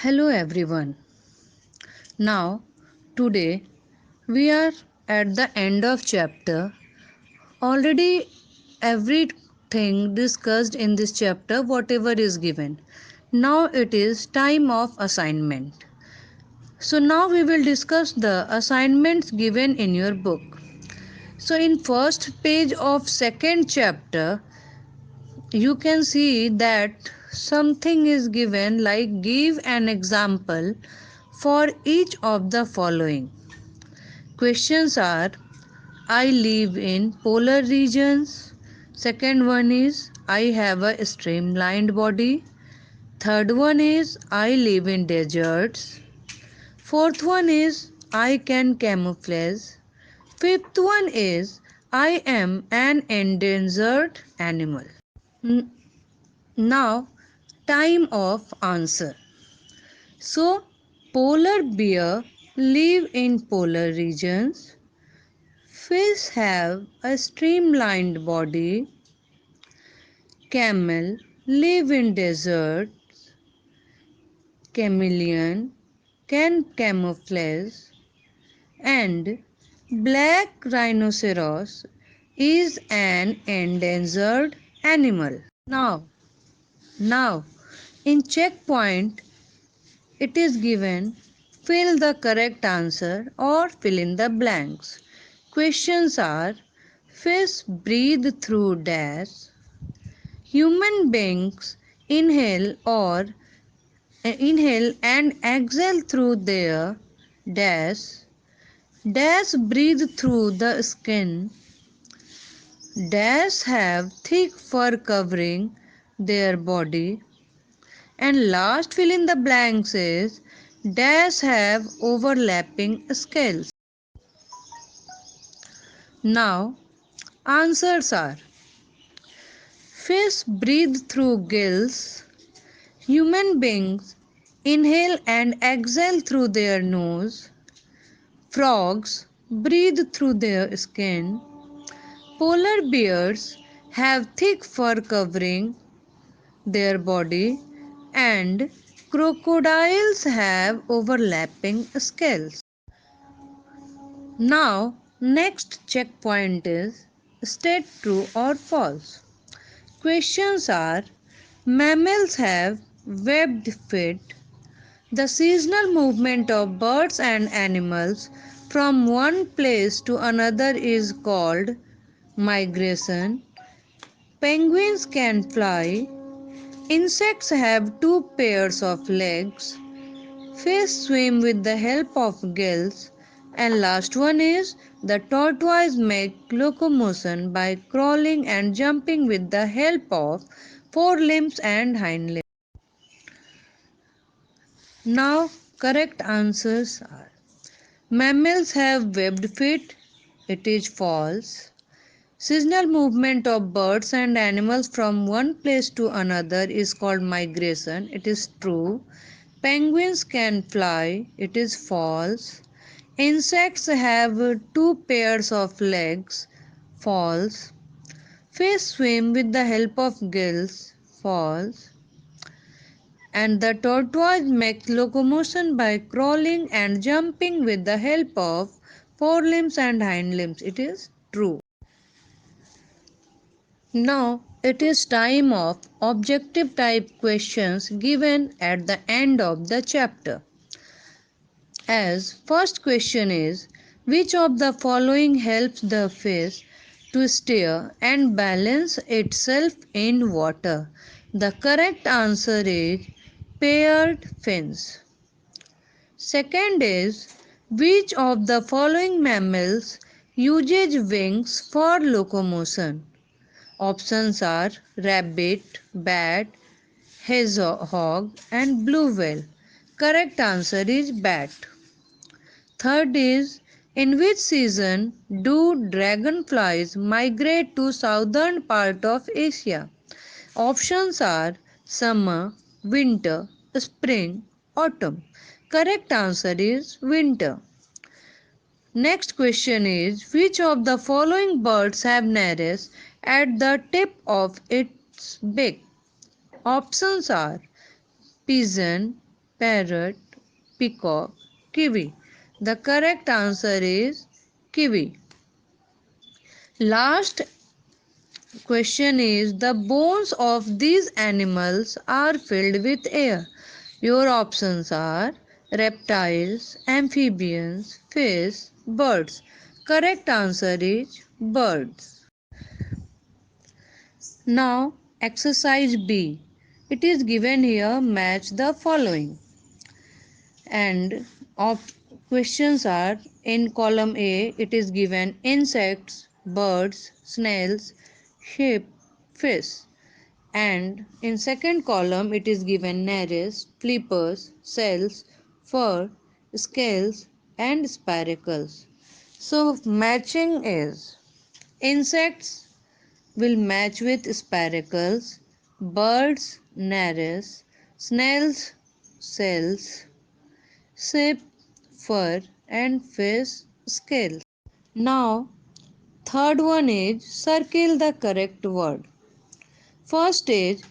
Hello everyone. Now today we are at the end of chapter. Already everything discussed in this chapter whatever is given. Now it is time of assignment. So now we will discuss the assignments given in your book. So in first page of second chapter you can see that something is given like give an example for each of the following. Questions are I live in polar regions. Second one is I have a streamlined body. Third one is I live in deserts. Fourth one is I can camouflage. Fifth one is I am an endangered animal. Now, time of answer. So, polar bear live in polar regions. Fish have a streamlined body. Camel live in desert. Chameleon can camouflage. And black rhinoceros is an endangered animal. Now, in checkpoint, it is given fill the correct answer or fill in the blanks. Questions are fish breathe through dash. Human beings inhale or inhale and exhale through their dash. Dash breathe through the skin. Dash have thick fur covering their body. And last fill in the blanks is dash have overlapping scales. Now answers are fish breathe through gills. Human beings inhale and exhale through their nose. Frogs breathe through their skin. Polar bears have thick fur covering their body. And crocodiles have overlapping scales. Now, next checkpoint is state true or false. Questions are mammals have webbed feet. The seasonal movement of birds and animals from one place to another is called migration. Penguins can fly. Insects have two pairs of legs. Fish swim with the help of gills. And last one is the tortoise make locomotion by crawling and jumping with the help of forelimbs and hind limbs. Now correct answers are mammals have webbed feet. It is false. Seasonal movement of birds and animals from one place to another is called migration. It is true. Penguins can fly. It is false. Insects have two pairs of legs. False. Fish swim with the help of gills. False. And the tortoise makes locomotion by crawling and jumping with the help of forelimbs and hind limbs. It is true. Now it is time of objective type questions given at the end of the chapter. As first question is which of the following helps the fish to steer and balance itself in water? The correct answer is paired fins. Second is which of the following mammals uses wings for locomotion? Options are rabbit, bat, hedgehog and blue whale. Correct answer is bat. Third is in which season do dragonflies migrate to southern part of Asia? Options are summer, winter, spring, autumn. Correct answer is winter. Next question is which of the following birds have nares at the tip of its beak? Options are pigeon, parrot, peacock, kiwi. The correct answer is kiwi. Last question is the bones of these animals are filled with air. Your options are reptiles, amphibians, fish, birds. Correct answer is birds. Now exercise B. It is given here, match the following. And questions are in column A it is given insects, birds, snails, sheep, fish, and in second column it is given nares, flippers, shells, fur, scales and spiracles. So matching is insects will match with spiracles, birds nares, snails shells, shape, fur and fish scales. Now third one is circle the correct word. First is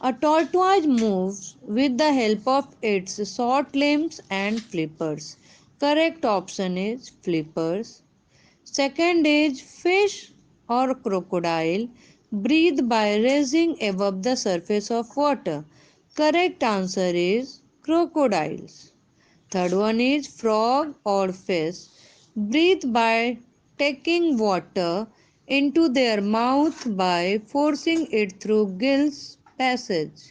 a tortoise moves with the help of its short limbs and flippers. Correct option is flippers. Second is fish or crocodile breathe by rising above the surface of water. Correct answer is crocodiles. Third one is frog or fish breathe by taking water into their mouth by forcing it through gills passage.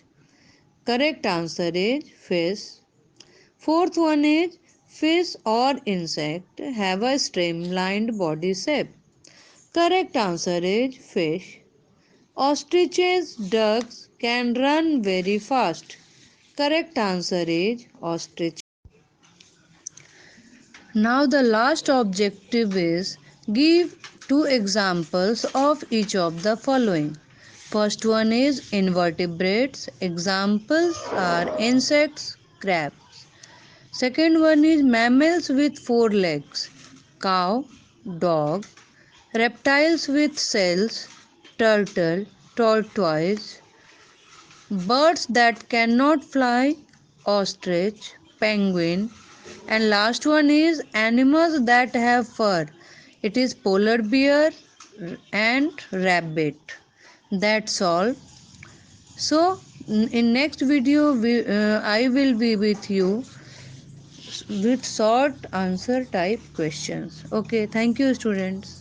Correct answer is fish. Fourth one is fish or insect have a streamlined body shape. Correct answer is fish. Ostriches, ducks can run very fast. Correct answer is ostrich. Now the last objective is give two examples of each of the following. First one is invertebrates. Examples are insects, crabs. Second one is mammals with four legs. Cow, dog. Reptiles with shells, turtle, tortoise. Birds that cannot fly, ostrich, penguin. And last one is animals that have fur. It is polar bear and rabbit. That's all. So in next video I will be with you with short answer type questions. Okay, thank you students.